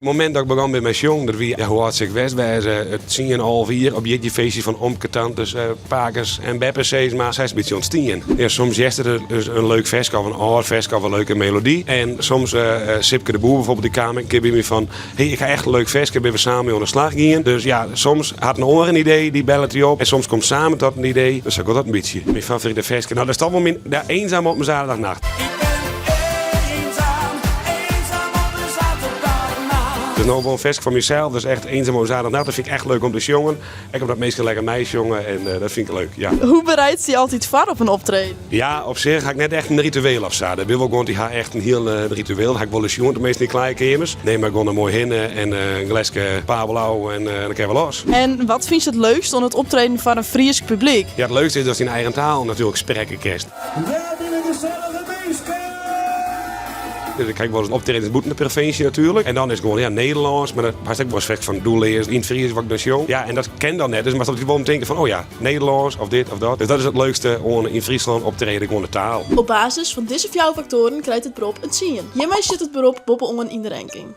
Het moment dat ik begon met mijn jong, dat wie hoe had ik west wijzen, het 10,5 hier op je feestje van Omke, tantes, pakers en beppers, maar zij is een beetje ontstien. Ja, soms is het dus een leuk festje of een oud festje of een leuke melodie. En soms Sipke de Boer bijvoorbeeld die kamer, ik heb bij me van, hey, ik ga echt een leuk festje, ben we samen mee aan de slag gaan. Dus ja, soms had een ander een idee, die bellen die op. En soms komt samen tot een idee, dus ik had dat een beetje. Mijn favoriete festje, nou dat is toch wel mijn eenzaam op mijn zaterdagnacht. Dus nou wel een festje van mezelf, dus echt eenzaam op zaterdagnacht. Dat vind ik echt leuk om te jongen. Ik heb dat meestal lekker meisje jongen en dat vind ik leuk, ja. Hoe bereidt ze je altijd voor op een optreden? Ja, op zich ga ik net echt een ritueel afstaan. Dat wil wel gewoon, die ga echt een heel ritueel. Dan ga ik wel eens jongen, tenminste niet kleine kamers. Nee, maar gewoon er mooi heen en een glasje pabelau en dan kan je wel los. En wat vind je het leukst aan het optreden van een Fries publiek? Ja, het leukste is dat je in eigen taal natuurlijk spreken kerst. Dus ik kijk wel eens een optreden in de provincie natuurlijk. En dan is het gewoon ja, Nederlands. Maar dat was ook wel eens van doelleers in het Fries wat ik dus jong. Ja, en dat ken dan net. Dus maar dat je wel denken van oh ja, Nederlands of dit of dat. Dus dat is het leukste om in Friesland optreden, gewoon de taal. Op basis van deze 4 factoren krijgt het beroep een 10. Hiermee zit het beroep bovenaan in de ranking.